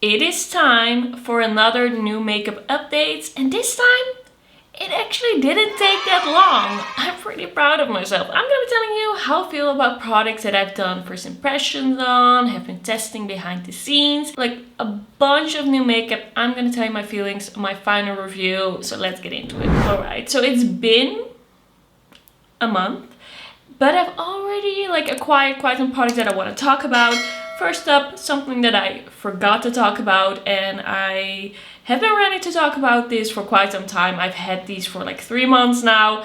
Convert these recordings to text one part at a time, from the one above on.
It is time for another new makeup update, and this time it actually didn't take that long. I'm pretty proud of myself. I'm gonna be telling you how I feel about products that I've done first impressions on, have been testing behind the scenes, like a bunch of new makeup. I'm gonna tell you my feelings, my final review, so let's get into it. Alright, so it's been a month, but I've already acquired quite some products that I want to talk about. First up, something that I forgot to talk about, and I have been ready to talk about this for quite some time. I've had these for like 3 months now.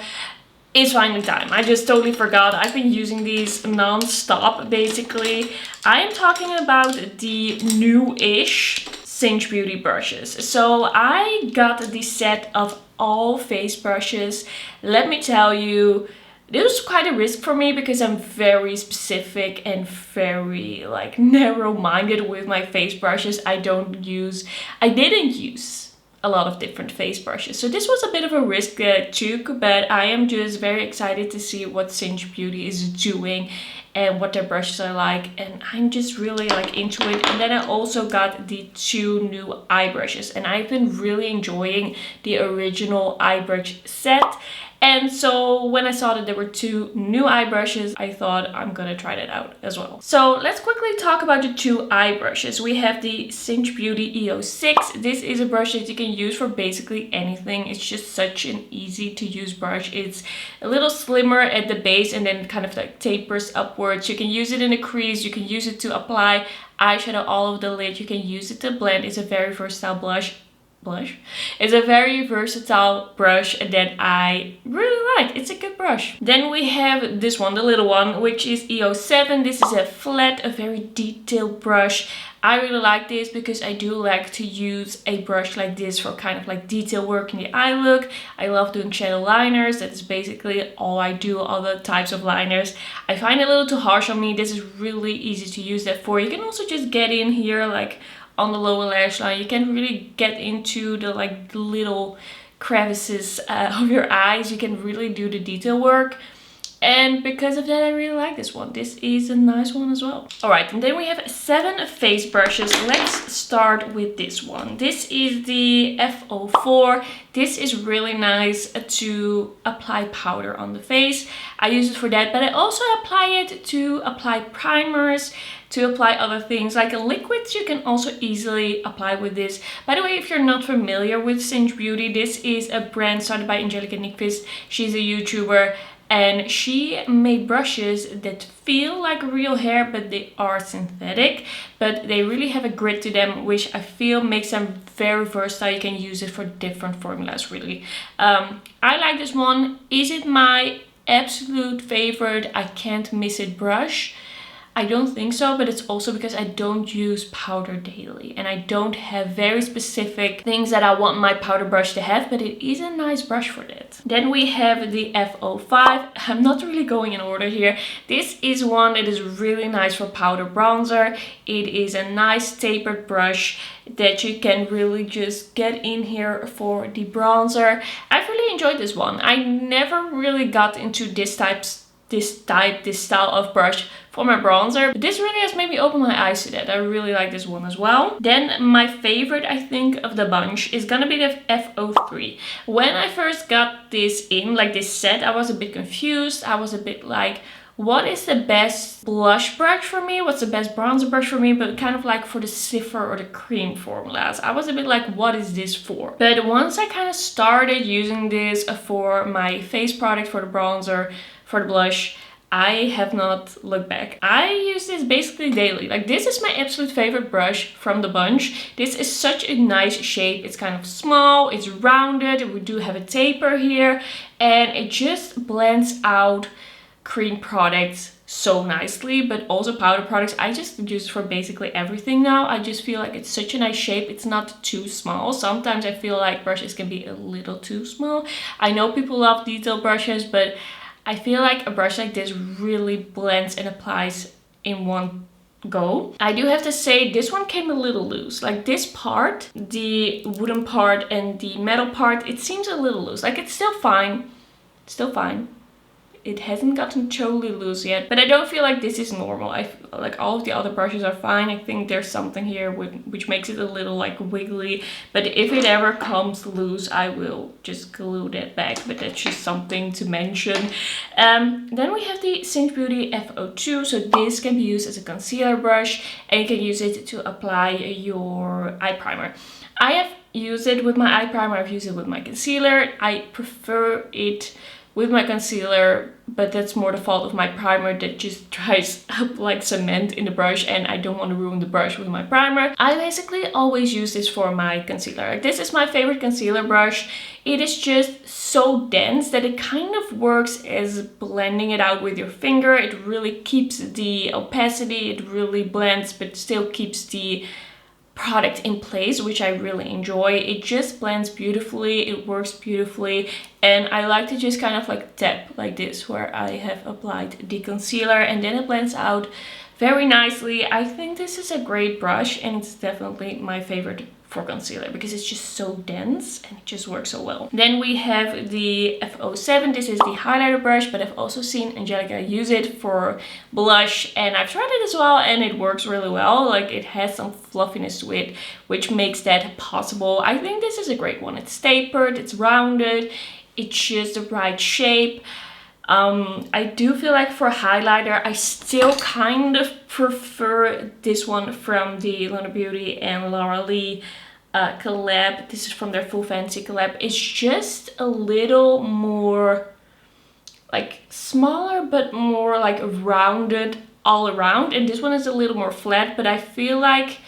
It's finally time. I just totally forgot. I've been using these non-stop basically. I am talking about the new-ish Singe Beauty brushes. So I got the set of all face brushes. Let me tell you, this was quite a risk for me because I'm very specific and very narrow-minded with my face brushes. I didn't use a lot of different face brushes. So this was a bit of a risk that I took, but I am just very excited to see what Singe Beauty is doing and what their brushes are like, and I'm just really into it. And then I also got the 2 new eye brushes, and I've been really enjoying the original eye brush set. And so when I saw that there were 2 new eye brushes, I thought I'm gonna try that out as well. So let's quickly talk about the 2 eye brushes. We have the Singe Beauty EO6. This is a brush that you can use for basically anything. It's just such an easy to use brush. It's a little slimmer at the base and then kind of tapers upwards. You can use it in a crease. You can use it to apply eyeshadow all over the lid. You can use it to blend. It's a very versatile blush. It's a very versatile brush that I really like. It's a good brush. Then we have this one, the little one, which is EO7. This is a flat, a very detailed brush. I really like this because I do like to use a brush like this for kind of detail work in the eye look. I love doing shadow liners. That is basically all I do, all the types of liners. I find it a little too harsh on me. This is really easy to use that for. You can also just get in here on the lower lash line. You can really get into the little crevices of your eyes. You can really do the detail work. And because of that, I really like this one. This is a nice one as well. Alright, and then we have 7 face brushes. Let's start with this one. This is the F04. This is really nice to apply powder on the face. I use it for that, but I also apply it to apply primers, to apply other things like liquids. You can also easily apply with this. By the way, if you're not familiar with Singe Beauty, this is a brand started by Angelica Nyqvist. She's a YouTuber, and she made brushes that feel like real hair, but they are synthetic, but they really have a grit to them, which I feel makes them very versatile. You can use it for different formulas really. I like this one. Is it my absolute favorite, I can't miss it brush? I don't think so, but it's also because I don't use powder daily and I don't have very specific things that I want my powder brush to have, but it is a nice brush for that. Then we have the F05. I'm not really going in order here. This is one that is really nice for powder bronzer. It is a nice tapered brush that you can really just get in here for the bronzer. I've really enjoyed this one. I never really got into this style of brush for my bronzer, but this really has made me open my eyes to that. I really like this one as well. Then my favorite, I think, of the bunch is gonna be the F03. When I first got this in, this set, I was a bit confused. I was a bit like, what is the best blush brush for me? What's the best bronzer brush for me? But kind of for the Cipher or the cream formulas. I was a bit like, what is this for? But once I kind of started using this for my face product, for the bronzer, for the blush, I have not looked back. I use this basically daily. This is my absolute favorite brush from the bunch. This is such a nice shape. It's kind of small, it's rounded, we do have a taper here, and it just blends out cream products so nicely, but also powder products. I just use it for basically everything now. I just feel like it's such a nice shape. It's not too small. Sometimes I feel like brushes can be a little too small. I know people love detail brushes, but I feel like a brush like this really blends and applies in one go. I do have to say this one came a little loose. This part, the wooden part and the metal part, it seems a little loose. It's still fine. it hasn't gotten totally loose yet, but I don't feel like this is normal. I feel like all of the other brushes are fine. I think there's something here which makes it a little like wiggly, but if it ever comes loose, I will just glue that back, but that's just something to mention. Then we have the Singe Beauty F02. So this can be used as a concealer brush, and you can use it to apply your eye primer. I have used it with my eye primer, I've used it with my concealer. I prefer it with my concealer, but that's more the fault of my primer that just dries up like cement in the brush, and I don't want to ruin the brush with my primer. I basically always use this for my concealer. Like, this is my favorite concealer brush. It is just so dense that it kind of works as blending it out with your finger. It really keeps the opacity, it really blends, but still keeps the product in place, which I really enjoy. It just blends beautifully, it works beautifully, and I like to just kind of like tap like this where I have applied the concealer, and then it blends out very nicely. I think this is a great brush, and it's definitely my favorite for concealer because it's just so dense and it just works so well. Then we have the F07. This is the highlighter brush, but I've also seen Angelica use it for blush, and I've tried it as well, and it works really well. Like, it has some fluffiness to it, which makes that possible. I think this is a great one. It's tapered, it's rounded, it's just the right shape. I do feel like for highlighter, I still kind of prefer this one from the Unearthly Beauty and Laura Lee collab. This is from their Full Fancy collab. It's just a little more like smaller, but more like rounded all around. And this one is a little more flat, but I feel like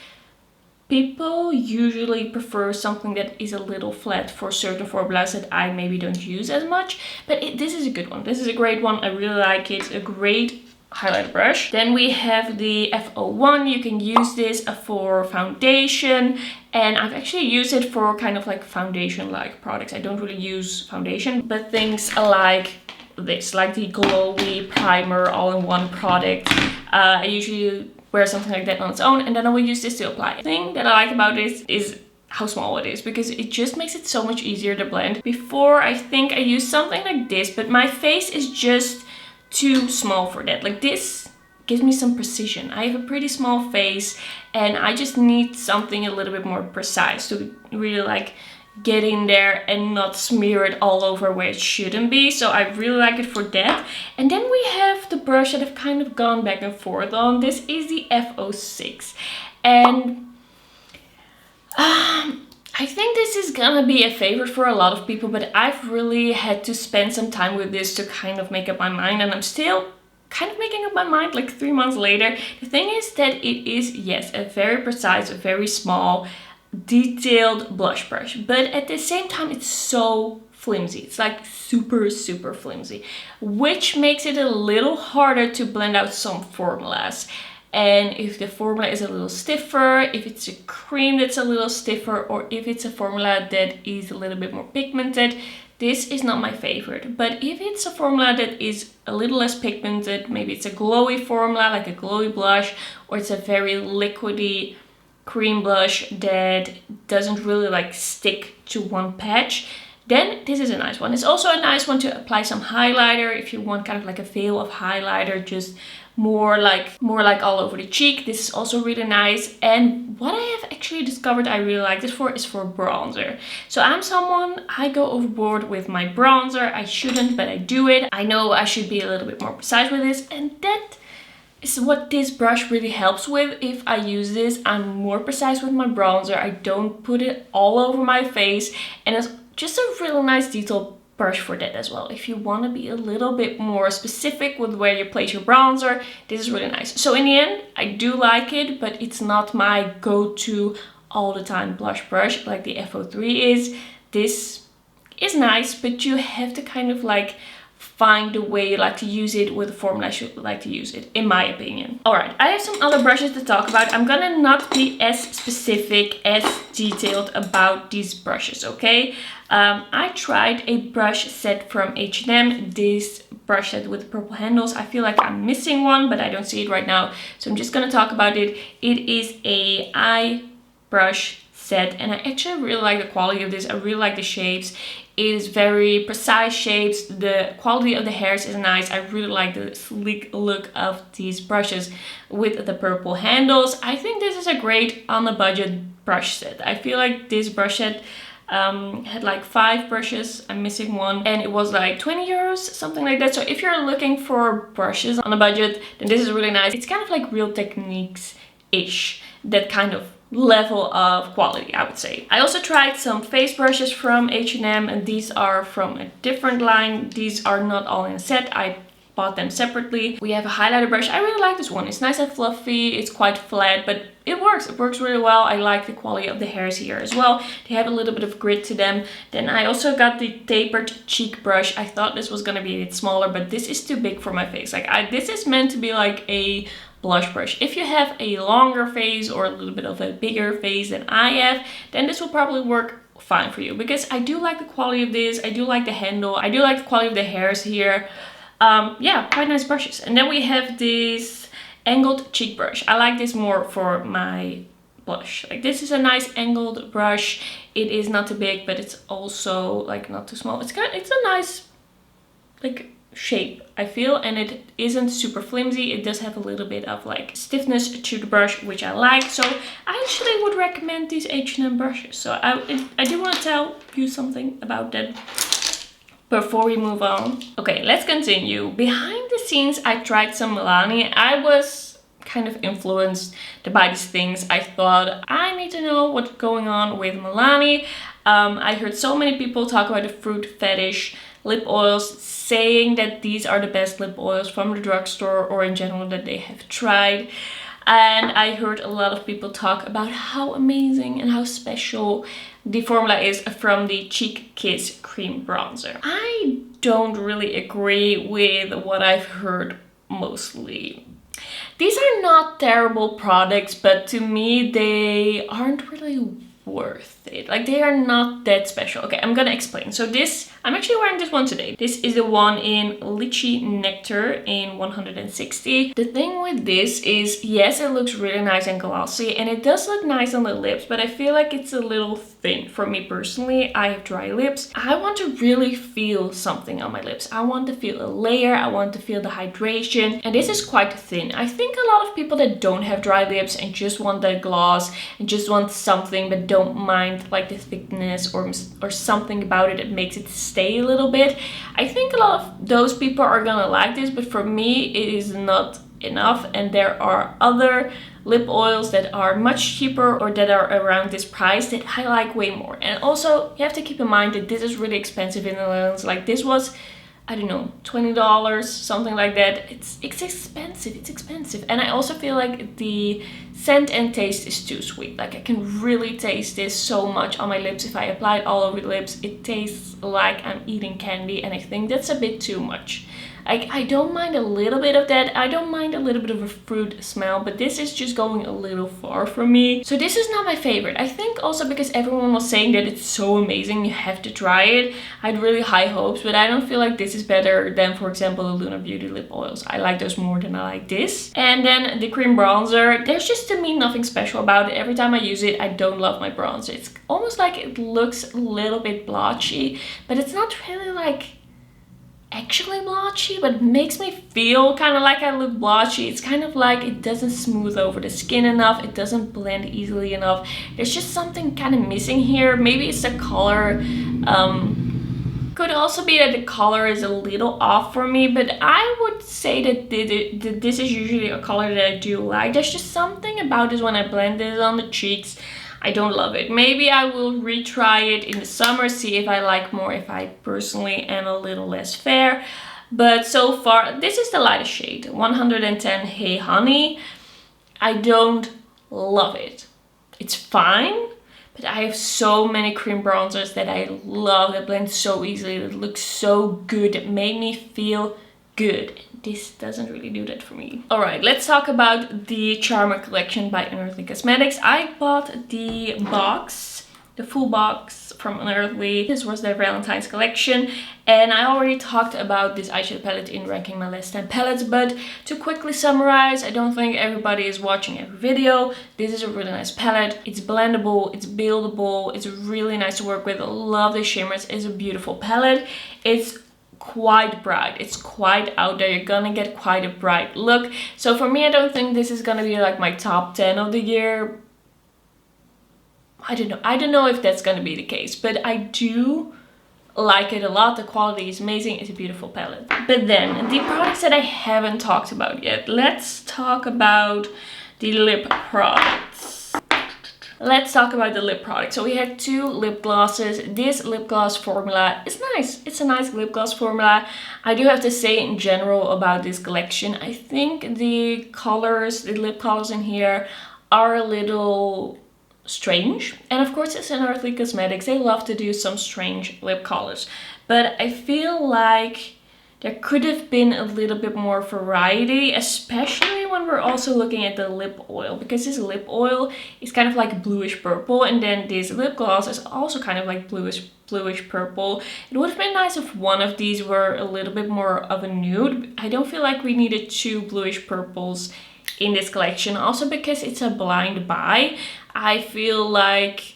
people usually prefer something that is a little flat for certain formulas that I maybe don't use as much. But this is a good one. This is a great one. I really like it. A great highlighter brush. Then we have the F01. You can use this for foundation, and I've actually used it for kind of like foundation like products. I don't really use foundation, but things like this, like the glowy primer all-in-one product. I usually wear something like that on its own, and then I will use this to apply. The thing that I like about this is how small it is, because it just makes it so much easier to blend. Before, I think I used something like this, but my face is just too small for that. Like, this gives me some precision. I have a pretty small face, and I just need something a little bit more precise to really like get in there and not smear it all over where it shouldn't be. So I really like it for that. And then we have the brush that I've kind of gone back and forth on. This is the F06, and I think this is gonna be a favorite for a lot of people, but I've really had to spend some time with this to kind of make up my mind, and I'm still kind of making up my mind like 3 months later. The thing is that it is, yes, a very precise, a very small, detailed blush brush, but at the same time it's so flimsy. It's like super flimsy, which makes it a little harder to blend out some formulas. And if the formula is a little stiffer, if it's a cream that's a little stiffer, or if it's a formula that is a little bit more pigmented, this is not my favorite. But if it's a formula that is a little less pigmented, maybe it's a glowy formula, like a glowy blush, or it's a very liquidy cream blush that doesn't really like stick to one patch, then this is a nice one. It's also a nice one to apply some highlighter if you want kind of like a veil of highlighter, just more like all over the cheek. This is also really nice. And what I have actually discovered I really like this for is for bronzer. So I'm someone, I go overboard with my bronzer. I shouldn't, but I do it. I know I should be a little bit more precise with this, and that is what this brush really helps with. If I use this, I'm more precise with my bronzer. I don't put it all over my face, and it's just a really nice detail brush for that as well. If you want to be a little bit more specific with where you place your bronzer, this is really nice. So in the end, I do like it, but it's not my go-to all the time blush brush like the F03 is. This is nice, but you have to kind of like find the way you like to use it with the formula you like to use it, in my opinion. Alright, I have some other brushes to talk about. I'm gonna not be as specific, as detailed about these brushes, okay? I tried a brush set from H&M, this brush set with purple handles. I feel like I'm missing one, but I don't see it right now, so I'm just gonna talk about it. It is a eye brush set, and I actually really like the quality of this. I really like the shapes. It is very precise shapes. The quality of the hairs is nice. I really like the sleek look of these brushes with the purple handles. I think this is a great on the budget brush set. I feel like this brush set had like 5 brushes. I'm missing one, and it was like 20 euros, something like that. So if you're looking for brushes on a budget, then this is really nice. It's kind of like Real Techniques-ish, that kind of level of quality, I would say. I also tried some face brushes from H&M, and these are from a different line. These are not all in a set. I bought them separately. We have a highlighter brush. I really like this one. It's nice and fluffy. It's quite flat, but it works. It works really well. I like the quality of the hairs here as well. They have a little bit of grit to them. Then I also got the tapered cheek brush. I thought this was gonna be a bit smaller, but this is too big for my face. Like this is meant to be like a blush brush. If you have a longer face or a little bit of a bigger face than I have, then this will probably work fine for you, because I do like the quality of this. I do like the handle. I do like the quality of the hairs here. Yeah, quite nice brushes. And then we have this angled cheek brush. I like this more for my blush. Like this is a nice angled brush. It is not too big, but it's also like not too small. It's a nice like shape, I feel, and it isn't super flimsy. It does have a little bit of like stiffness to the brush, which I like. So I actually would recommend these H&M brushes. So I do want to tell you something about that before we move on. Okay, let's continue. Behind the scenes, I tried some Milani. I was kind of influenced by these things. I thought I need to know what's going on with Milani. I heard so many people talk about the Fruit Fetish lip oils, saying that these are the best lip oils from the drugstore or in general that they have tried. And I heard a lot of people talk about how amazing and how special the formula is from the Cheek Kiss Cream Bronzer. I don't really agree with what I've heard mostly. These are not terrible products, but to me they aren't really worth it. Like they are not that special. Okay, I'm gonna explain. So this, I'm actually wearing this one today. This is the one in Lychee Nectar in 160. The thing with this is, yes, it looks really nice and glossy, and it does look nice on the lips, but I feel like it's a little thin for me personally. I have dry lips. I want to really feel something on my lips. I want to feel a layer. I want to feel the hydration, and this is quite thin. I think a lot of people that don't have dry lips and just want that gloss and just want something but don't mind like the thickness or something about it that makes it stay a little bit, I think a lot of those people are gonna like this, but for me it is not enough. And there are other lip oils that are much cheaper or that are around this price that I like way more. And also you have to keep in mind that this is really expensive in the Netherlands. Like this was, I don't know, $20, something like that. It's expensive, it's expensive. And I also feel like the scent and taste is too sweet. Like I can really taste this so much on my lips. If I apply it all over the lips, it tastes like I'm eating candy, and I think that's a bit too much. Like I don't mind a little bit of that. I don't mind a little bit of a fruit smell, but this is just going a little far for me. So this is not my favorite. I think also because everyone was saying that it's so amazing, you have to try it. I had really high hopes, but I don't feel like this is better than, for example, the Luna Beauty lip oils. I like those more than I like this. And then the cream bronzer, there's just to me nothing special about it. Every time I use it, I don't love my bronzer. It's almost like it looks a little bit blotchy, but it's not really like actually blotchy, but it makes me feel kind of like I look blotchy. It's kind of like it doesn't smooth over the skin enough. It doesn't blend easily enough. There's just something kind of missing here. Maybe it's the color. Could also be that the color is a little off for me, but I would say that this is usually a color that I do like. There's just something about this when I blend this on the cheeks. I don't love it. Maybe I will retry it in the summer, see if I like more, if I personally am a little less fair. But so far, this is the lightest shade, 110 Hey Honey. I don't love it. It's fine, but I have so many cream bronzers that I love, that blend so easily, that look so good, that made me feel good. This doesn't really do that for me. Alright, let's talk about the Charmer collection by Unearthly Cosmetics. I bought the box the full box from Unearthly. This was their Valentine's collection, and I already talked about this eyeshadow palette in ranking my last 10 palettes, but to quickly summarize, I don't think everybody is watching every video. This is a really nice palette. It's blendable, it's buildable, it's really nice to work with. I love the shimmers. It's a beautiful palette. It's quite bright, it's quite out there. You're gonna get quite a bright look. So for me, I don't think this is gonna be like my top 10 of the year. I don't know if that's gonna be the case, but I do like it a lot. The quality is amazing. It's a beautiful palette. But then the products that I haven't talked about yet, let's talk about the lip products. Let's talk about the lip product. So we had 2 lip glosses. This lip gloss formula is nice. It's a nice lip gloss formula. I do have to say in general about this collection, I think the colors, the lip colors in here are a little strange. And of course, it's Unearthly Cosmetics. They love to do some strange lip colors. But I feel like there could have been a little bit more variety, especially when we're also looking at the lip oil, because this lip oil is kind of like bluish purple, and then this lip gloss is also kind of like bluish purple. It would have been nice if one of these were a little bit more of a nude. I don't feel like we needed 2 bluish purples in this collection, also because it's a blind buy. I feel like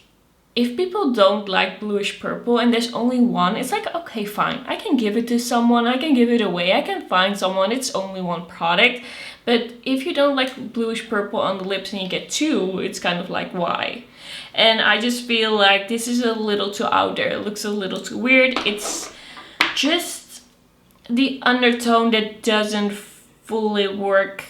if people don't like bluish purple and there's only one, it's like, okay, fine. I can give it to someone. I can give it away. I can find someone. It's only one product. But if you don't like bluish purple on the lips and you get 2, it's kind of like, why? And I just feel like this is a little too out there. It looks a little too weird. It's just the undertone that doesn't fully work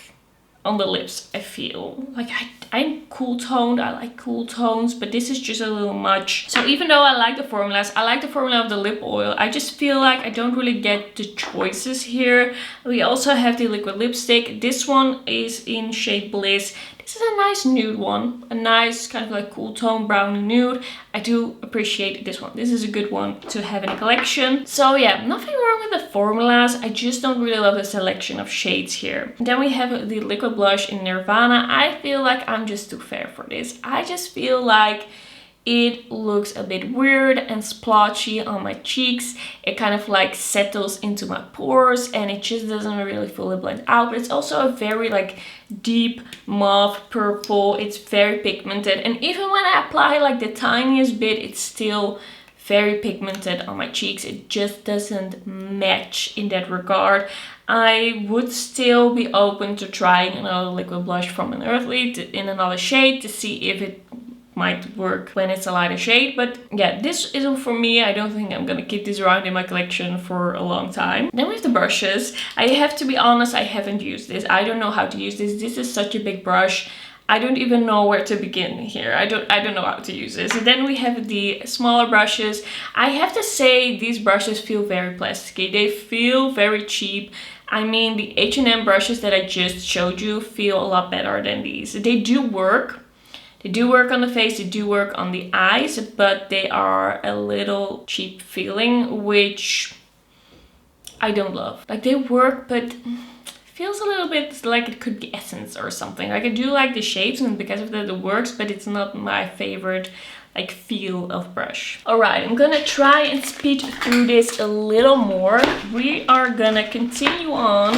on the lips. I feel like I'm cool toned. I like cool tones, but this is just a little much. So even though I like the formulas, I like the formula of the lip oil, I just feel like I don't really get the choices here. We also have the liquid lipstick. This one is in shade Bliss. This is a nice nude one, a nice kind of like cool tone brown nude. I do appreciate this one. This is a good one to have in a collection. So yeah, nothing wrong with the formulas. I just don't really love the selection of shades here. Then we have the liquid blush in Nirvana. I feel like I'm just too fair for this. I just feel like it looks a bit weird and splotchy on my cheeks. It kind of like settles into my pores and it just doesn't really fully blend out. But it's also a very like deep mauve purple. It's very pigmented, and even when I apply like the tiniest bit, it's still very pigmented on my cheeks. It just doesn't match in that regard. I would still be open to trying another liquid blush from Unearthly in another shade to see if it might work when it's a lighter shade. But yeah, this isn't for me. I don't think I'm gonna keep this around in my collection for a long time. Then we have the brushes. I have to be honest, I haven't used this. I don't know how to use this. This is such a big brush. I don't even know where to begin here. I don't know how to use this. And then we have the smaller brushes. I have to say these brushes feel very plasticky. They feel very cheap. I mean, the H&M brushes that I just showed you feel a lot better than these. They do work. They do work on the face, they do work on the eyes, but they are a little cheap feeling, which I don't love. Like, they work, but it feels a little bit like it could be Essence or something. Like, I do like the shapes and because of that it works, but it's not my favorite like feel of brush. Alright, I'm gonna try and speed through this a little more. We are gonna continue on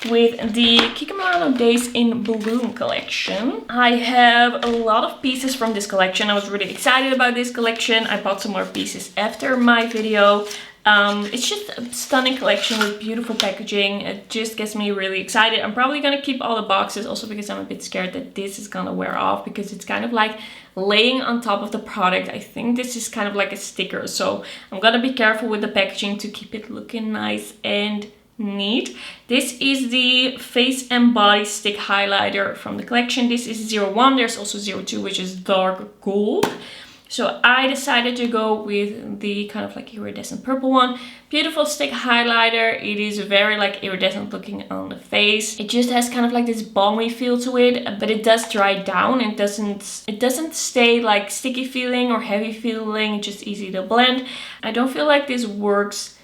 with the Kiko Milano Days in Bloom collection. I have a lot of pieces from this collection. I was really excited about this collection. I bought some more pieces after my video. It's just a stunning collection with beautiful packaging. It just gets me really excited. I'm probably gonna keep all the boxes also because I'm a bit scared that this is gonna wear off because it's kind of like laying on top of the product. I think this is kind of like a sticker, so I'm gonna be careful with the packaging to keep it looking nice and neat. This is the Face and Body Stick Highlighter from the collection. This is 01. There's also 02, which is dark gold. So I decided to go with the kind of like iridescent purple one. Beautiful stick highlighter. It is very like iridescent looking on the face. It just has kind of like this balmy feel to it, but it does dry down. It doesn't stay like sticky feeling or heavy feeling. It's just easy to blend. I don't feel like this works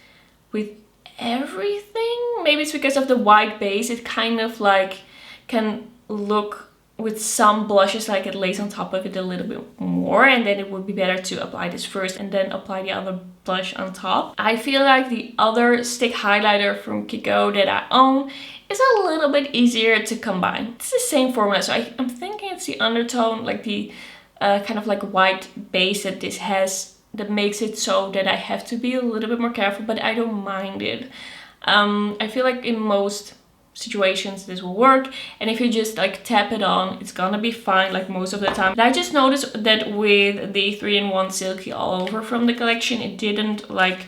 with everything. Maybe it's because of the white base. It kind of like can look with some blushes, like it lays on top of it a little bit more, and then it would be better to apply this first and then apply the other blush on top. I feel like the other stick highlighter from Kiko that I own is a little bit easier to combine. It's the same formula, so I'm thinking it's the undertone, like the kind of like white base that this has, that makes it so that I have to be a little bit more careful, but I don't mind it. I feel like in most situations this will work, and if you just like tap it on, it's gonna be fine like most of the time. But I just noticed that with the 3-in-1 Silky All Over from the collection, it didn't like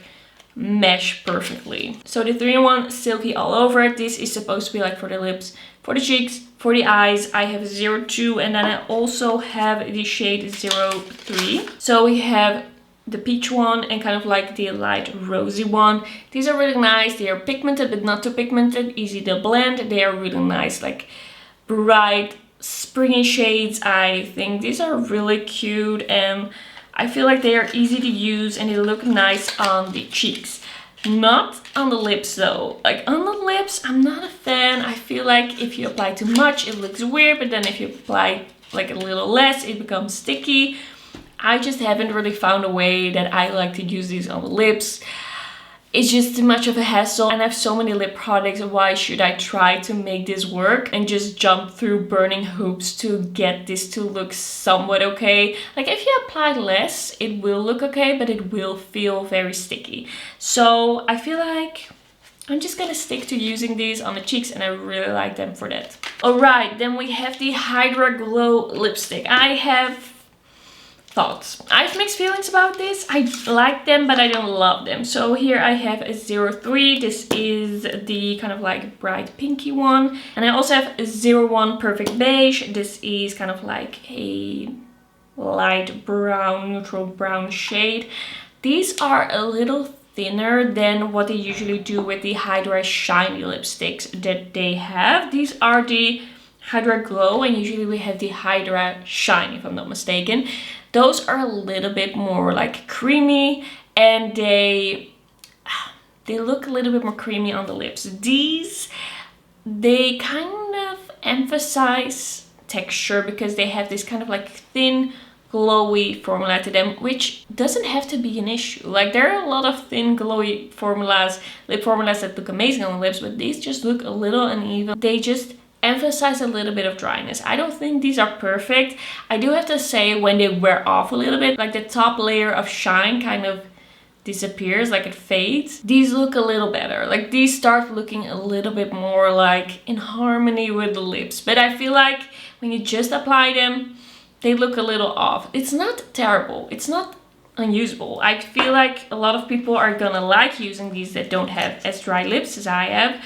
mesh perfectly. So the 3-in-1 Silky All Over, this is supposed to be like for the lips, for the cheeks, for the eyes. I have 02, and then I also have the shade 03. So we have the peach one and kind of like the light rosy one. These are really nice. They are pigmented but not too pigmented, easy to blend. They are really nice, like bright springy shades. I think these are really cute, and I feel like they are easy to use and they look nice on the cheeks. Not on the lips though. Like on the lips, I'm not a fan. I feel like if you apply too much, it looks weird, but then if you apply like a little less, it becomes sticky. I just haven't really found a way that I like to use these on the lips. It's just too much of a hassle, and I have so many lip products. Why should I try to make this work and just jump through burning hoops to get this to look somewhat okay? Like if you apply less, it will look okay, but it will feel very sticky. So I feel like I'm just gonna stick to using these on the cheeks, and I really like them for that. Alright, then we have the Hydra-Glow lipstick. I have thoughts. I have mixed feelings about this. I like them, but I don't love them. So here I have a 03. This is the kind of like bright pinky one. And I also have a 01 Perfect Beige. This is kind of like a light brown, neutral brown shade. These are a little thinner than what they usually do with the Hydra shiny lipsticks that they have. These are the Hydra-Glow, and usually we have the Hydra Shine, if I'm not mistaken. Those are a little bit more like creamy, and they look a little bit more creamy on the lips. These, they kind of emphasize texture because they have this kind of like thin, glowy formula to them, which doesn't have to be an issue. Like there are a lot of thin, glowy formulas, lip formulas that look amazing on the lips, but these just look a little uneven. They just emphasize a little bit of dryness. I don't think these are perfect. I do have to say, when they wear off a little bit, like the top layer of shine kind of disappears, like it fades. These look a little better. Like these start looking a little bit more like in harmony with the lips. But I feel like when you just apply them, they look a little off. It's not terrible. It's not unusable. I feel like a lot of people are gonna like using these that don't have as dry lips as I have.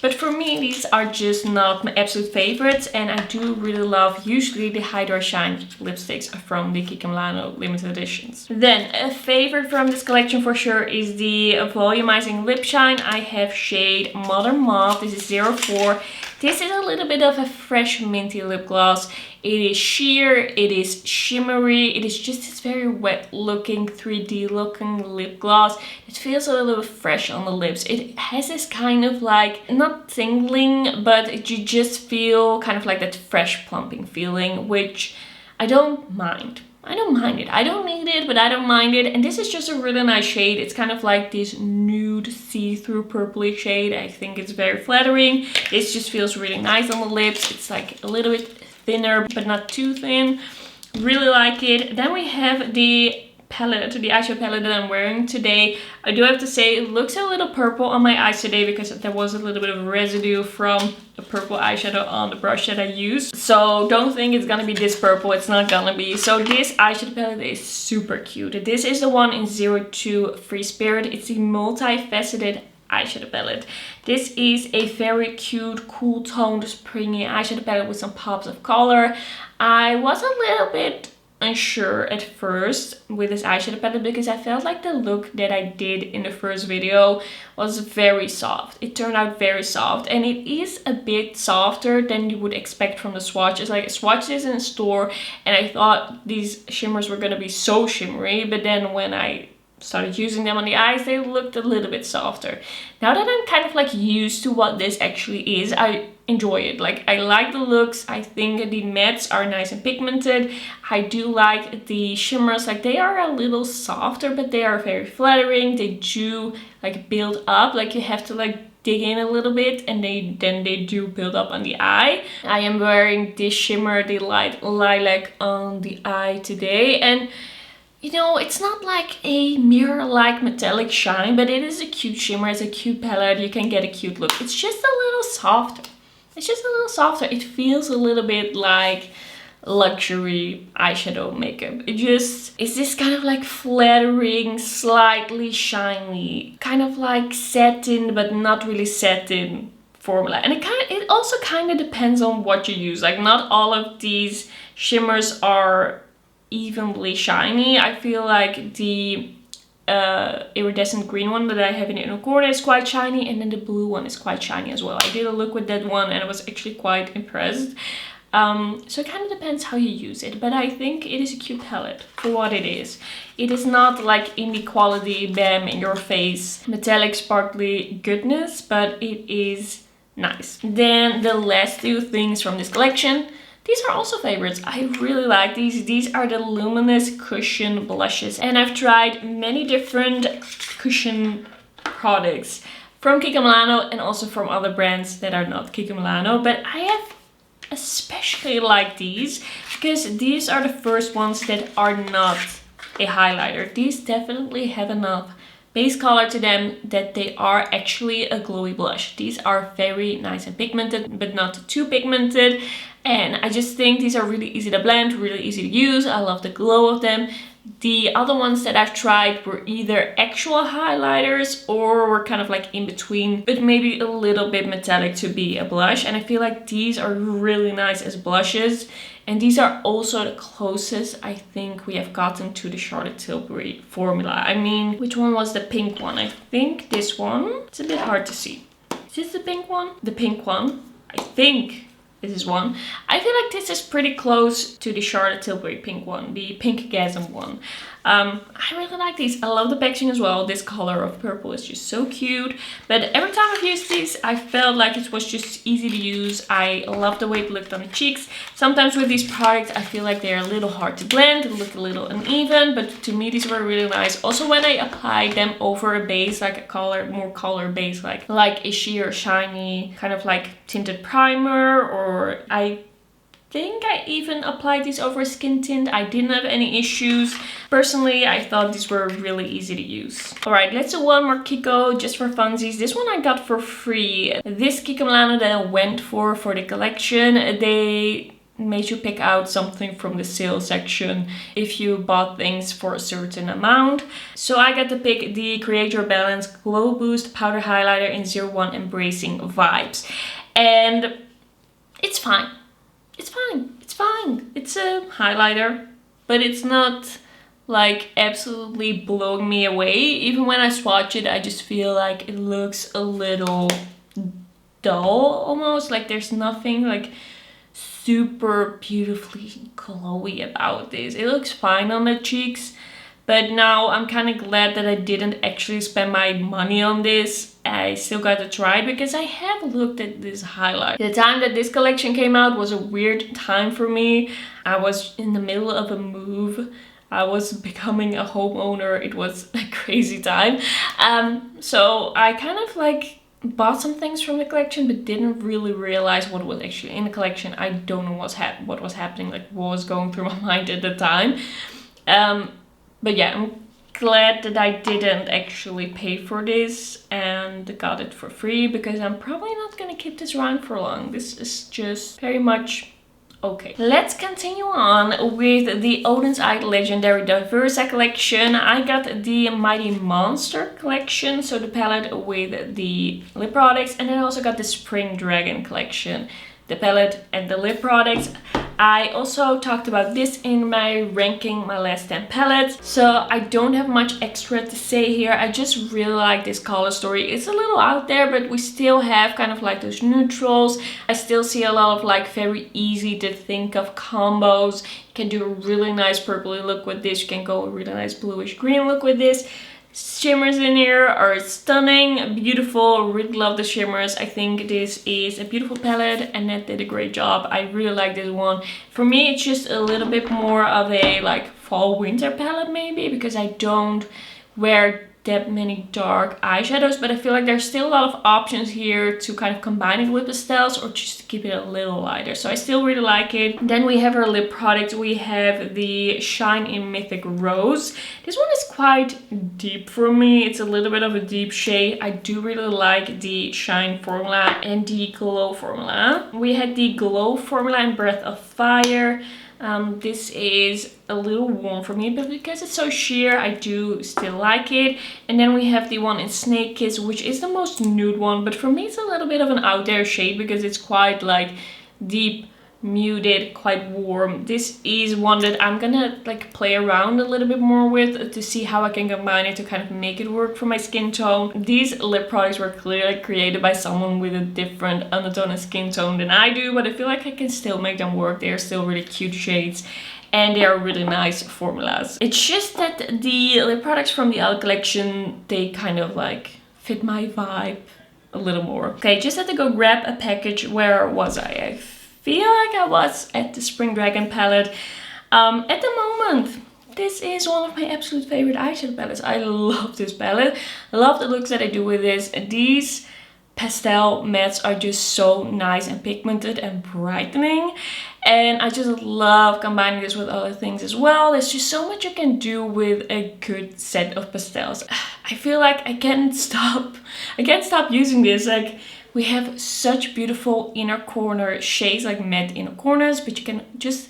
But for me, these are just not my absolute favorites, and I do really love usually the Hydra Shine lipsticks from the Kiko Milano limited editions. Then a favorite from this collection for sure is the Volumizing Lip Shine. I have shade Modern Mauve. This is 04. This is a little bit of a fresh minty lip gloss. It is sheer, it is shimmery, it is just this very wet looking, 3D looking lip gloss. It feels a little bit fresh on the lips. It has this kind of like, not tingling, but you just feel kind of like that fresh plumping feeling, which I don't mind. I don't mind it. I don't need it, but I don't mind it. And this is just a really nice shade. It's kind of like this nude see-through purpley shade. I think it's very flattering. This just feels really nice on the lips. It's like a little bit thinner, but not too thin. Really like it. Then we have the palette, the eyeshadow palette that I'm wearing today. I do have to say it looks a little purple on my eyes today because there was a little bit of residue from the purple eyeshadow on the brush that I used. So don't think it's gonna be this purple, it's not gonna be. So this eyeshadow palette is super cute. This is the one in 02 Free Spirit. It's the Multi-Faceted eyeshadow palette. This is a very cute, cool toned, springy eyeshadow palette with some pops of color. I was a little bit unsure at first with this eyeshadow palette because I felt like the look that I did in the first video was very soft. It turned out very soft, and it is a bit softer than you would expect from the swatches. Like I swatched this in a store and I thought these shimmers were gonna be so shimmery, but then when I started using them on the eyes, they looked a little bit softer. Now that I'm kind of like used to what this actually is, I enjoy it. Like, I like the looks. I think the mattes are nice and pigmented. I do like the shimmers. Like, they are a little softer, but they are very flattering. They do like build up. Like, you have to like dig in a little bit, and then they do build up on the eye. I am wearing this shimmer, the light lilac, on the eye today, and you know, it's not like a mirror-like metallic shine, but it is a cute shimmer. It's a cute palette. You can get a cute look. It's just a little softer. It's just a little softer. It feels a little bit like luxury eyeshadow makeup. It just is this kind of like flattering, slightly shiny, kind of like satin but not really satin formula. And it also kind of depends on what you use. Like, not all of these shimmers are evenly shiny. I feel like the iridescent green one that I have in the inner corner is quite shiny, and then the blue one is quite shiny as well. I did a look with that one and I was actually quite impressed. So it kind of depends how you use it, but I think it is a cute palette for what it is. It is not like indie quality, bam, in your face, metallic sparkly goodness, but it is nice. Then the last two things from this collection, these are also favorites. I really like these. These are the Luminous cushion blushes, and I've tried many different cushion products from Kiko Milano and also from other brands that are not Kiko Milano, but I have especially like these because these are the first ones that are not a highlighter. These definitely have enough base color to them that they are actually a glowy blush. These are very nice and pigmented, but not too pigmented, and I just think these are really easy to blend, really easy to use. I love the glow of them. The other ones that I've tried were either actual highlighters or were kind of like in between, but maybe a little bit metallic to be a blush. And I feel like these are really nice as blushes. And these are also the closest I think we have gotten to the Charlotte Tilbury formula. I mean, which one was the pink one? I think this one. It's a bit hard to see. Is this the pink one? The pink one. I think this is one. I feel like this is pretty close to the Charlotte Tilbury pink one, the Pinkgasm one. I really like these. I love the packaging as well. This color of purple is just so cute. But every time I've used these, I felt like it was just easy to use. I love the way it looked on the cheeks. Sometimes with these products, I feel like they're a little hard to blend. They look a little uneven, but to me, these were really nice. Also, when I applied them over a base, like a color, more color base, like a sheer shiny, kind of like tinted primer, or I think I even applied these over a skin tint. I didn't have any issues. Personally, I thought these were really easy to use. Alright, let's do one more Kiko just for funsies. This one I got for free. This Kiko Milano that I went for the collection, they made you pick out something from the sale section if you bought things for a certain amount. So I got to pick the Create Your Balance Glow Boost Powder Highlighter in 01 Embracing Vibes. And it's fine. It's fine. It's fine. It's a highlighter, but it's not like absolutely blowing me away. Even when I swatch it, I just feel like it looks a little dull almost. Like there's nothing like super beautifully glowy about this. It looks fine on the cheeks, but now I'm kind of glad that I didn't actually spend my money on this. I still got to try it because I have looked at this highlight. The time that this collection came out was a weird time for me. I was in the middle of a move. I was becoming a homeowner. It was a crazy time. So I kind of like bought some things from the collection but didn't really realize what was actually in the collection. I don't know what was happening, like what was going through my mind at the time. But yeah, I'm glad that I didn't actually pay for this and got it for free because I'm probably not gonna keep this around for long. This is just very much okay. Let's continue on with the Oden's Eye Legendary Diversa collection. I got the Mighty Monster collection, so the palette with the lip products, and then I also got the Spring Dragon collection, the palette and the lip products. I also talked about this in my ranking my last 10 palettes, so I don't have much extra to say here. I just really like this color story. It's a little out there, but we still have kind of like those neutrals. I still see a lot of like very easy to think of combos. You can do a really nice purpley look with this. You can go a really nice bluish green look with this. shimmers in here are stunning, beautiful, really love the shimmers. I think this is a beautiful palette and Annette did a great job. I really like this one. For me, it's just a little bit more of a like fall winter palette maybe, because I don't wear that many dark eyeshadows, but I feel like there's still a lot of options here to kind of combine it with pastels or just to keep it a little lighter. So I still really like it. Then we have our lip product. We have the Shine in Mythic Rose. This one is quite deep for me. It's a little bit of a deep shade. I do really like the Shine formula and the Glow formula. We had the Glow formula in Breath of Fire. This is a little warm for me, but because it's so sheer, I do still like it. And then we have the one in Snake Kiss, which is the most nude one, but for me it's a little bit of an out there shade because it's quite like deep, muted, quite warm. This is one that I'm gonna like play around a little bit more with to see how I can combine it to kind of make it work for my skin tone. These lip products were clearly created by someone with a different undertone and skin tone than I do, but I feel like I can still make them work. They are still really cute shades and they are really nice formulas. It's just that the lip products from the L collection, they kind of like fit my vibe a little more. Okay, just had to go grab a package. Where was I feel like I was at the Spring Dragon palette. At the moment, this is one of my absolute favorite eyeshadow palettes. I love this palette. I love the looks that I do with this. These pastel mattes are just so nice and pigmented and brightening. And I just love combining this with other things as well. There's just so much you can do with a good set of pastels. I feel like I can't stop using this. Like, we have such beautiful inner corner shades, like matte inner corners, but you can just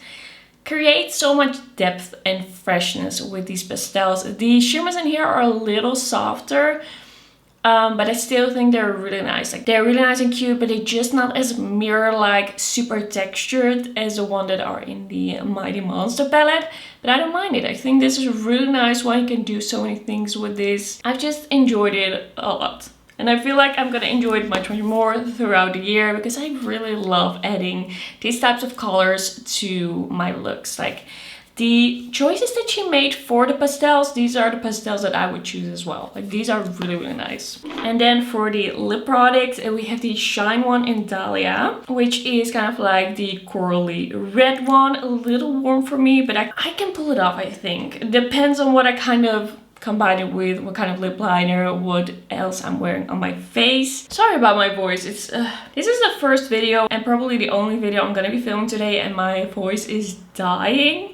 create so much depth and freshness with these pastels. The shimmers in here are a little softer, but I still think they're really nice. Like, they're really nice and cute, but they're just not as mirror-like, super textured as the one that are in the Mighty Monster palette. But I don't mind it. I think this is a really nice one. You can do so many things with this. I've just enjoyed it a lot. And I feel like I'm gonna enjoy it much more throughout the year because I really love adding these types of colors to my looks. Like, the choices that she made for the pastels, these are the pastels that I would choose as well. Like, these are really, really nice. And then for the lip product, we have the Shine one in Dahlia, which is kind of like the corally red one. A little warm for me, but I can pull it off, I think. It depends on what I kind of combine it with, what kind of lip liner, what else I'm wearing on my face. Sorry about my voice. It's this is the first video and probably the only video I'm gonna be filming today, and my voice is dying.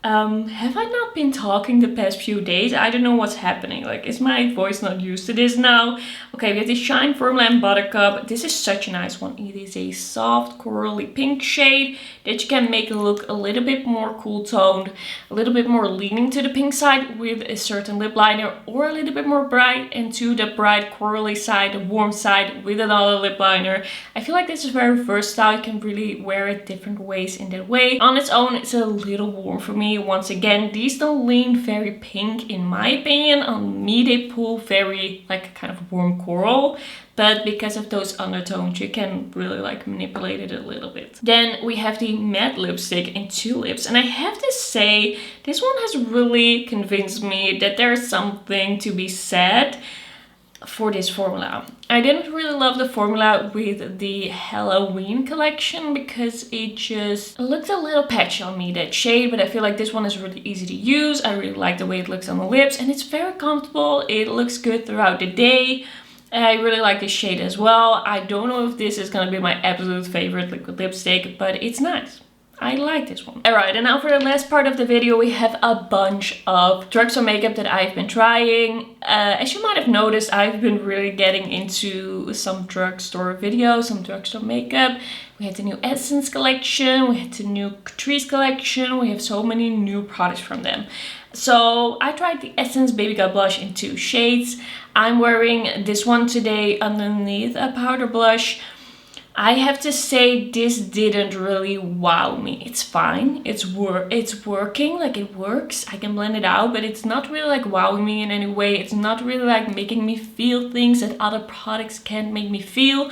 Have I not been talking the past few days? I don't know what's happening. Like, is my voice not used to this now? Okay, we have the Shine Formula and Buttercup. This is such a nice one. It is a soft corally pink shade that you can make it look a little bit more cool toned, a little bit more leaning to the pink side with a certain lip liner, or a little bit more bright and to the bright corally side, the warm side with another lip liner. I feel like this is very versatile. You can really wear it different ways in that way. On its own, it's a little warm for me. Once again, these don't lean very pink in my opinion. On me, they pull very like kind of warm coral, but because of those undertones, you can really like manipulate it a little bit. Then we have the matte lipstick in Tulips, and I have to say, this one has really convinced me that there's something to be said for this formula. I didn't really love the formula with the Halloween collection because it just looked a little patchy on me, that shade, but I feel like this one is really easy to use. I really like the way it looks on the lips and it's very comfortable. It looks good throughout the day. I really like this shade as well. I don't know if this is gonna be my absolute favorite liquid lipstick, but it's nice. I like this one. Alright, and now for the last part of the video, we have a bunch of drugstore makeup that I've been trying. As you might have noticed, I've been really getting into some drugstore videos, some drugstore makeup. We had the new Essence collection, we had the new Catrice collection, we have so many new products from them. So I tried the Essence Baby Got Blush in 2 shades. I'm wearing this one today underneath a powder blush. I have to say, this didn't really wow me. It's fine. It's working, like it works. I can blend it out, but it's not really like wowing me in any way. It's not really like making me feel things that other products can't make me feel.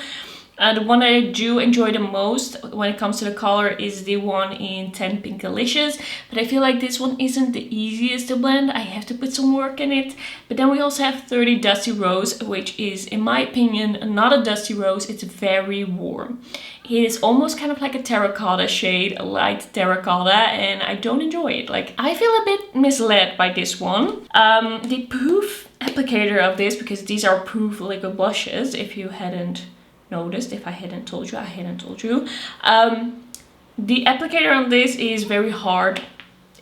The one that I do enjoy the most when it comes to the color is the one in 10 Pinkalicious. But I feel like this one isn't the easiest to blend. I have to put some work in it. But then we also have 30 Dusty Rose, which is, in my opinion, not a dusty rose. It's very warm. It is almost kind of like a terracotta shade, a light terracotta, and I don't enjoy it. Like, I feel a bit misled by this one. The proof applicator of this, because these are proof liquid blushes, if you hadn't noticed, if I hadn't told you, I hadn't told you. The applicator on this is very hard.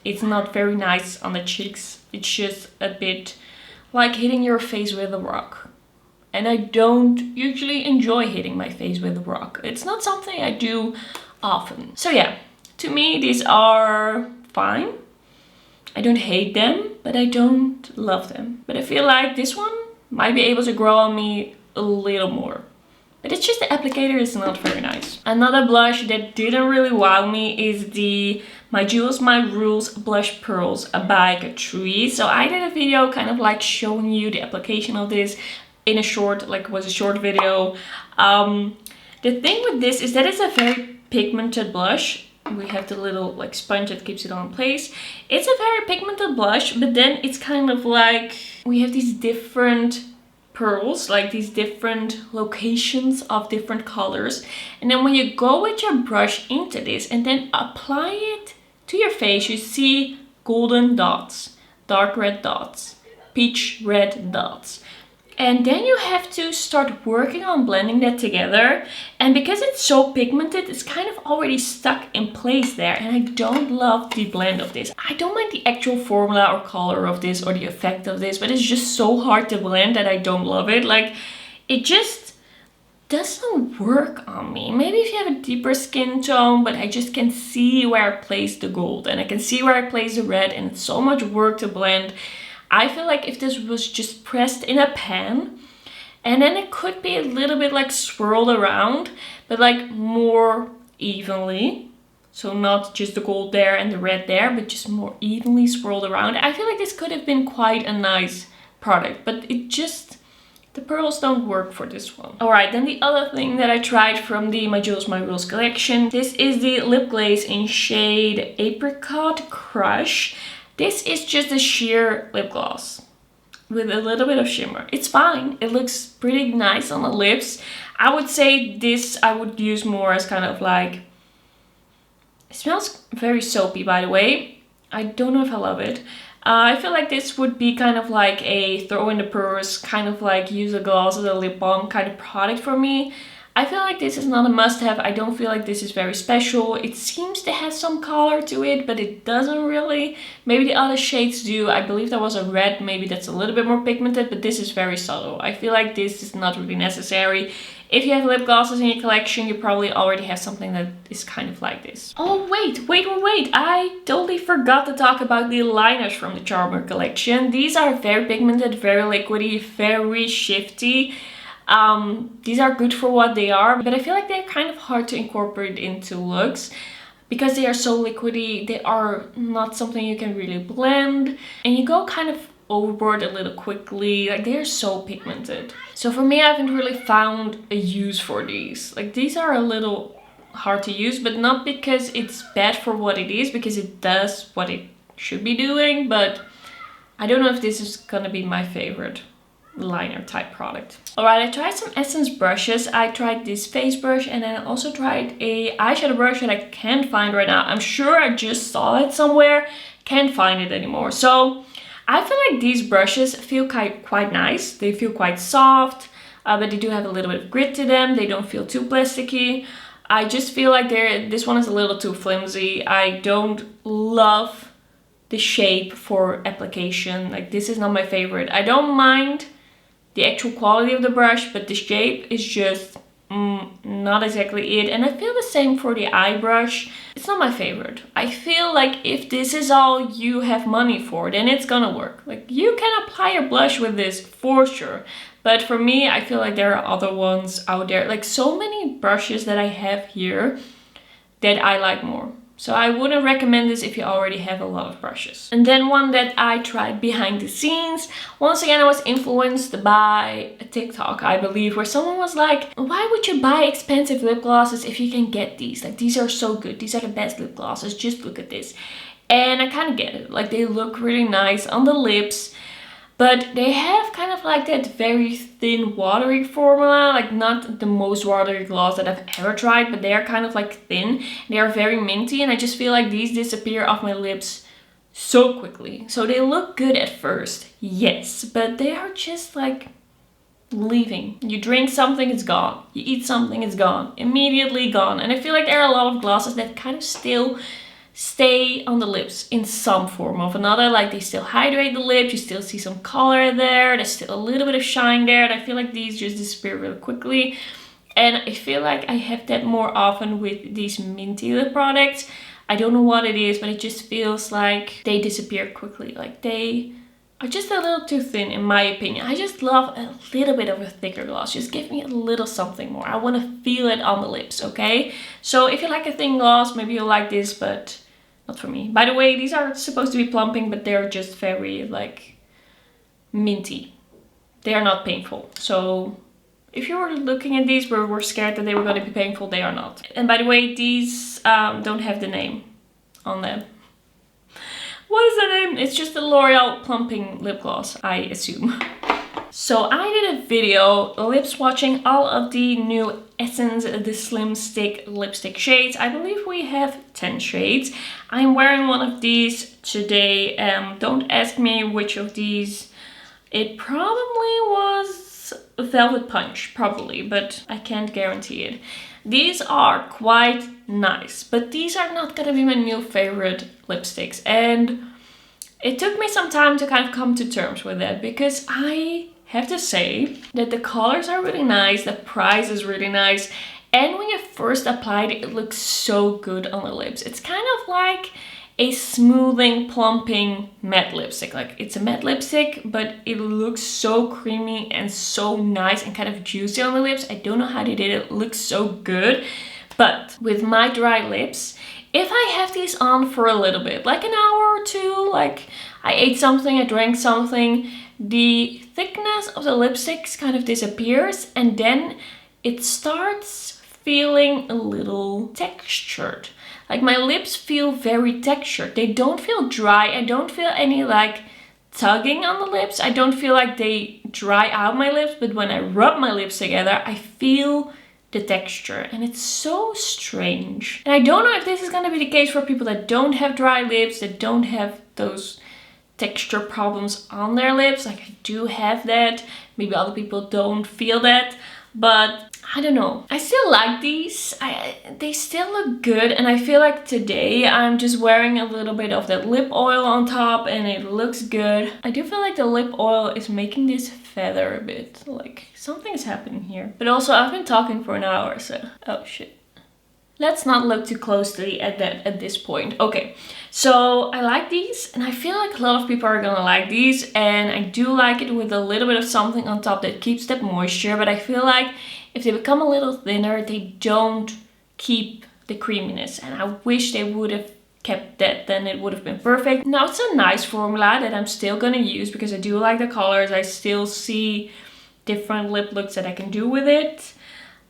It's not very nice on the cheeks. It's just a bit like hitting your face with a rock. And I don't usually enjoy hitting my face with a rock. It's not something I do often. So yeah, to me these are fine. I don't hate them, but I don't love them. But I feel like this one might be able to grow on me a little more. But it's just the applicator is not very nice. Another blush that didn't really wow me is the My Jewels, My Rules Blush Pearls by Catrice. So I did a video kind of like showing you the application of this in a short, like it was a short video. The thing with this is that it's a very pigmented blush. We have the little like sponge that keeps it on place. It's a very pigmented blush, but then it's kind of like we have these different pearls, like these different locations of different colors. And then when you go with your brush into this and then apply it to your face, you see golden dots, dark red dots, peach red dots. And then you have to start working on blending that together. And because it's so pigmented, it's kind of already stuck in place there. And I don't love the blend of this. I don't mind the actual formula or color of this or the effect of this, but it's just so hard to blend that I don't love it. Like, it just doesn't work on me. Maybe if you have a deeper skin tone, but I just can see where I place the gold and I can see where I place the red, and it's so much work to blend. I feel like if this was just pressed in a pan and then it could be a little bit like swirled around, but like more evenly. So not just the gold there and the red there, but just more evenly swirled around. I feel like this could have been quite a nice product, but it just, the pearls don't work for this one. Alright, then the other thing that I tried from the My Jewels, My Rules collection. This is the lip glaze in shade Apricot Crush. This is just a sheer lip gloss with a little bit of shimmer. It's fine. It looks pretty nice on the lips. I would say this I would use more as kind of like... It smells very soapy, by the way. I don't know if I love it. I feel like this would be kind of like a throw in the purse, kind of like use a gloss as a lip balm kind of product for me. I feel like this is not a must-have. I don't feel like this is very special. It seems to have some color to it, but it doesn't really. Maybe the other shades do. I believe there was a red, maybe that's a little bit more pigmented, but this is very subtle. I feel like this is not really necessary. If you have lip glosses in your collection, you probably already have something that is kind of like this. Oh, wait. I totally forgot to talk about the liners from the Charmer collection. These are very pigmented, very liquidy, very shifty. These are good for what they are, but I feel like they're kind of hard to incorporate into looks because they are so liquidy. They are not something you can really blend, and you go kind of overboard a little quickly. Like, they are so pigmented. So for me, I haven't really found a use for these. Like, these are a little hard to use, but not because it's bad for what it is, because it does what it should be doing, but I don't know if this is gonna be my favorite liner type product. Alright, I tried some Essence brushes. I tried this face brush, and then I also tried a eyeshadow brush that I can't find right now. I'm sure I just saw it somewhere, can't find it anymore. So I feel like these brushes feel quite nice. They feel quite soft, but they do have a little bit of grit to them. They don't feel too plasticky. I just feel like this one is a little too flimsy. I don't love the shape for application. Like, this is not my favorite. I don't mind the actual quality of the brush, but the shape is just not exactly it. And I feel the same for the eye brush. It's not my favorite. I feel like if this is all you have money for, then it's gonna work. Like, you can apply your blush with this for sure. But for me, I feel like there are other ones out there. Like, so many brushes that I have here that I like more. So I wouldn't recommend this if you already have a lot of brushes. And then one that I tried behind the scenes. Once again, I was influenced by a TikTok, I believe, where someone was like, why would you buy expensive lip glosses if you can get these? Like, these are so good. These are the best lip glosses. Just look at this. And I kind of get it. Like, they look really nice on the lips. But they have kind of like that very thin watery formula, like not the most watery gloss that I've ever tried, but they are kind of like thin. They are very minty, and I just feel like these disappear off my lips so quickly. So they look good at first, yes, but they are just like leaving. You drink something, it's gone. You eat something, it's gone. Immediately gone. And I feel like there are a lot of glosses that kind of still stay on the lips in some form or another. Like, they still hydrate the lips, you still see some color there, there's still a little bit of shine there, and I feel like these just disappear really quickly. And I feel like I have that more often with these minty lip products. I don't know what it is, but it just feels like they disappear quickly. Like, they are just a little too thin, in my opinion. I just love a little bit of a thicker gloss. Just give me a little something more. I want to feel it on the lips, okay? So if you like a thin gloss, maybe you'll like this, but not for me. By the way, these are supposed to be plumping, but they're just very, like, minty. They are not painful. So if you were looking at these where we're scared that they were going to be painful, they are not. And by the way, these don't have the name on them. What is the name? It's just the L'Oreal Plumping Lip Gloss, I assume. So I did a video lip swatching all of the new Essence the Slim Stick lipstick shades. I believe we have 10 shades. I'm wearing one of these today. Don't ask me which of these. It probably was Velvet Punch, probably, but I can't guarantee it. These are quite nice, but these are not gonna be my new favorite lipsticks. And it took me some time to kind of come to terms with that, because I have to say that the colors are really nice, the price is really nice, and when you first applied it, it looks so good on the lips. It's kind of like a smoothing, plumping matte lipstick. Like, it's a matte lipstick, but it looks so creamy and so nice and kind of juicy on the lips. I don't know how they did it. It looks so good. But with my dry lips, if I have these on for a little bit, like an hour or two, like I ate something, I drank something, the thickness of the lipsticks kind of disappears, and then it starts feeling a little textured. Like, my lips feel very textured. They don't feel dry. I don't feel any like tugging on the lips. I don't feel like they dry out my lips, but when I rub my lips together, I feel the texture, and it's so strange. And I don't know if this is gonna be the case for people that don't have dry lips, that don't have those texture problems on their lips. Like, I do have that. Maybe other people don't feel that, but I don't know. I still like these. They still look good, and I feel like today I'm just wearing a little bit of that lip oil on top, and it looks good. I do feel like the lip oil is making this feather a bit. Like, something is happening here. But also, I've been talking for an hour, so... oh shit. Let's not look too closely at that at this point. Okay, so I like these, and I feel like a lot of people are gonna like these, and I do like it with a little bit of something on top that keeps that moisture, but I feel like if they become a little thinner, they don't keep the creaminess, and I wish they would have kept that, then it would have been perfect. Now, it's a nice formula that I'm still gonna use because I do like the colors. I still see different lip looks that I can do with it,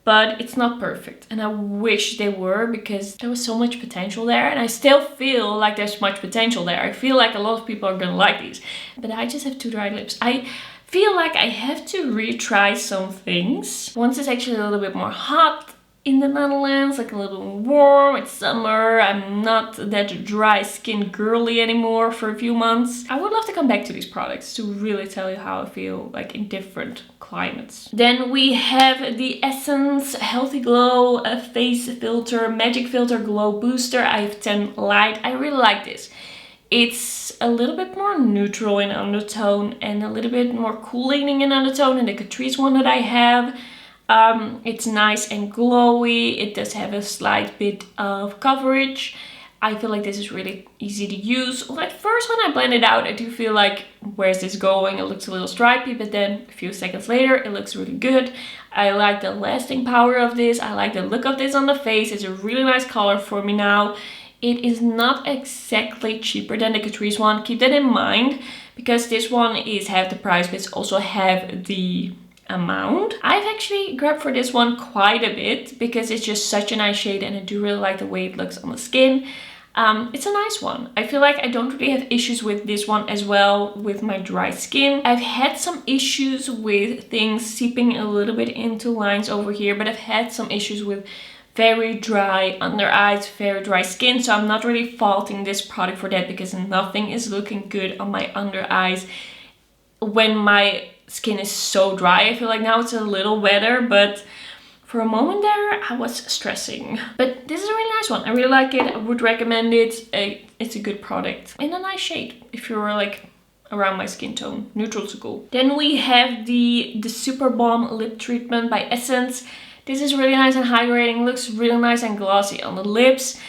but it's not perfect, and I wish they were, because there was so much potential there, and I still feel like there's much potential there. I feel like a lot of people are gonna like these, but I just have too dry lips. I feel like I have to retry some things. Once it's actually a little bit more hot in the Netherlands, like a little bit warm, it's summer, I'm not that dry skin girly anymore for a few months. I would love to come back to these products to really tell you how I feel like in different climates. Then we have the Essence Healthy Glow Face Filter Magic Filter Glow Booster. I have 10 Light. I really like this. It's a little bit more neutral in undertone and a little bit more cooling in undertone than the Catrice one that I have. It's nice and glowy. It does have a slight bit of coverage. I feel like this is really easy to use. Well, at first when I blend it out, I do feel like, where's this going? It looks a little stripy, but then a few seconds later, it looks really good. I like the lasting power of this. I like the look of this on the face. It's a really nice color for me now. It is not exactly cheaper than the Catrice one. Keep that in mind, because this one is half the price, but it's also half the amount. I've actually grabbed for this one quite a bit because it's just such a nice shade and I do really like the way it looks on the skin. It's a nice one. I feel like I don't really have issues with this one as well with my dry skin. I've had some issues with things seeping a little bit into lines over here, but I've had some issues with very dry under eyes, very dry skin, so I'm not really faulting this product for that because nothing is looking good on my under eyes when my skin is so dry. I feel like now it's a little wetter, but for a moment there I was stressing. But this is a really nice one. I really like it. I would recommend it. It's a good product in a nice shade if you're like around my skin tone. Neutral to cool. Then we have the Super Balm Lip Treatment by Essence. This is really nice and hydrating. Looks really nice and glossy on the lips.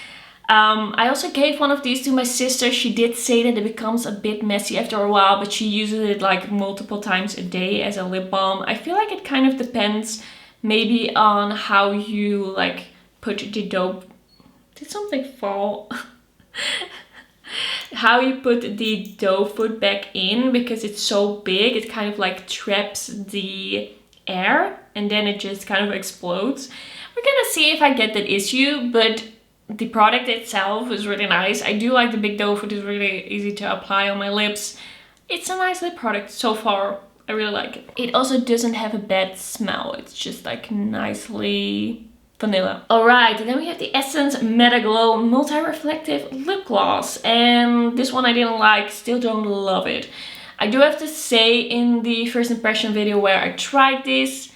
I also gave one of these to my sister. She did say that it becomes a bit messy after a while, but she uses it like multiple times a day as a lip balm. I feel like it kind of depends maybe on how you like put the dough. Did something fall? How you put the dough foot back in, because it's so big, it kind of like traps the air and then it just kind of explodes. We're gonna see if I get that issue, but the product itself is really nice. I do like the big dough foot. It's really easy to apply on my lips. It's a nice lip product so far. I really like it. It also doesn't have a bad smell. It's just like nicely vanilla. Alright, and then we have the Essence Meta Glow Multi-Reflective Lip Gloss. And this one I didn't like, still don't love it. I do have to say, in the first impression video where I tried this,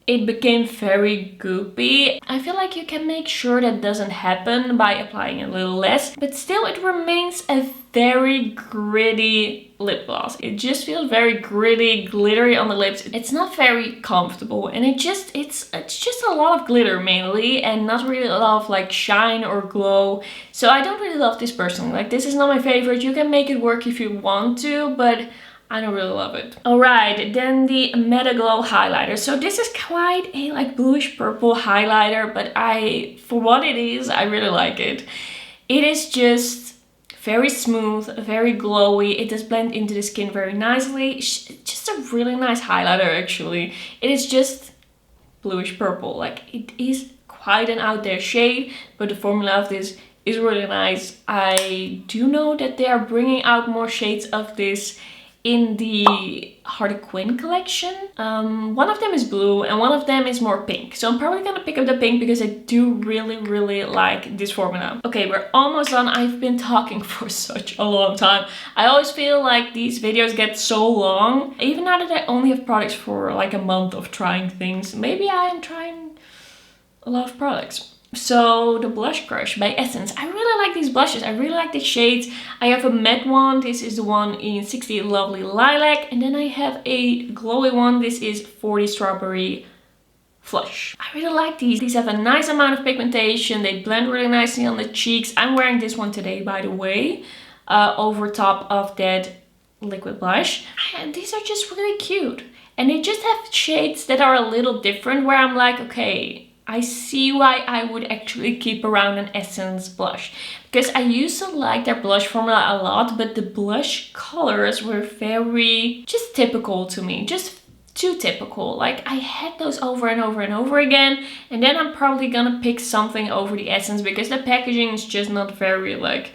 it became very goopy. I feel like you can make sure that doesn't happen by applying a little less, but still it remains a very gritty lip gloss. It just feels very gritty, glittery on the lips. It's not very comfortable, and it's just a lot of glitter mainly, and not really a lot of like shine or glow. So I don't really love this personally. Like, this is not my favorite. You can make it work if you want to, but I don't really love it. Alright, then the Meta Glow highlighter. So this is quite a like bluish purple highlighter, but for what it is, I really like it. It is just very smooth, very glowy. It does blend into the skin very nicely. It's just a really nice highlighter actually. It is just bluish purple. Like, it is quite an out there shade, but the formula of this is really nice. I do know that they are bringing out more shades of this in the Harlequin collection. One of them is blue and one of them is more pink. So I'm probably gonna pick up the pink because I do really like this formula. Okay, we're almost done. I've been talking for such a long time. I always feel like these videos get so long. Even now that I only have products for like a month of trying things, maybe I am trying a lot of products. So the Blush Crush by Essence. I really like these blushes. I really like the shades. I have a matte one. This is the one in 60 Lovely Lilac. And then I have a glowy one. This is 40 Strawberry Flush. I really like these. These have a nice amount of pigmentation. They blend really nicely on the cheeks. I'm wearing this one today, by the way, over top of that liquid blush. And these are just really cute. And they just have shades that are a little different, where I'm like, okay, I see why I would actually keep around an Essence blush. Because I used to like their blush formula a lot, but the blush colors were very just typical to me. Just too typical. Like, I had those over and over and over again. And then I'm probably gonna pick something over the Essence because the packaging is just not very like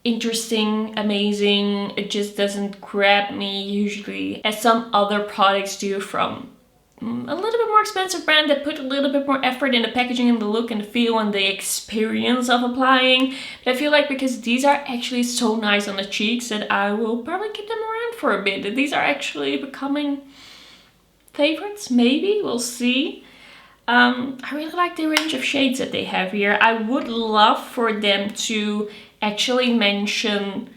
interesting, amazing. It just doesn't grab me usually as some other products do from a little bit more expensive brand that put a little bit more effort in the packaging and the look and the feel and the experience of applying. But I feel like because these are actually so nice on the cheeks that I will probably keep them around for a bit. These are actually becoming favorites, maybe, we'll see. I really like the range of shades that they have here. I would love for them to actually mention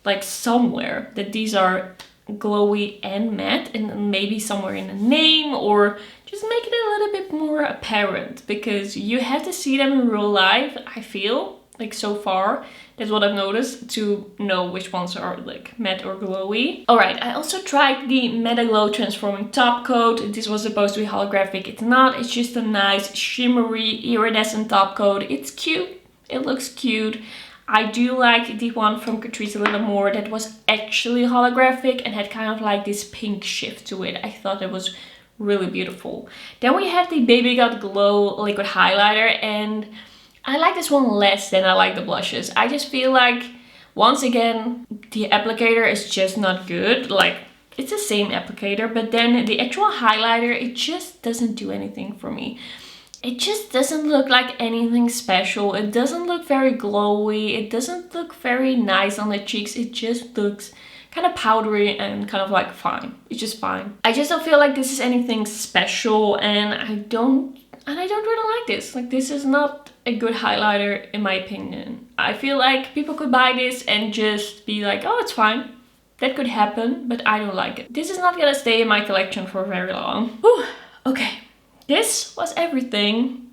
like somewhere that these are glowy and matte, and maybe somewhere in the name, or just make it a little bit more apparent, because you have to see them in real life, I feel like, so far. That's what I've noticed, to know which ones are like matte or glowy. Alright, I also tried the Meta Glow Transforming Top Coat. This was supposed to be holographic. It's not. It's just a nice shimmery iridescent top coat. It's cute. It looks cute. I do like the one from Catrice a little more that was actually holographic and had kind of like this pink shift to it. I thought it was really beautiful. Then we have the Baby Got Glow liquid highlighter, and I like this one less than I like the blushes. I just feel like, once again, the applicator is just not good. Like, it's the same applicator, but then the actual highlighter, it just doesn't do anything for me. It just doesn't look like anything special. It doesn't look very glowy. It doesn't look very nice on the cheeks. It just looks kind of powdery and kind of like fine. It's just fine. I just don't feel like this is anything special, and I don't really like this. Like, this is not a good highlighter in my opinion. I feel like people could buy this and just be like, oh, it's fine. That could happen, but I don't like it. This is not gonna stay in my collection for very long. Whew. Okay, this was everything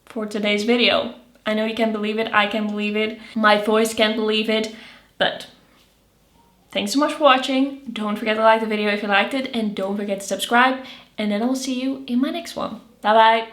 for today's video. I know you can't believe it, I can't believe it, my voice can't believe it, but thanks so much for watching. Don't forget to like the video if you liked it, and don't forget to subscribe, and then I'll see you in my next one. Bye bye!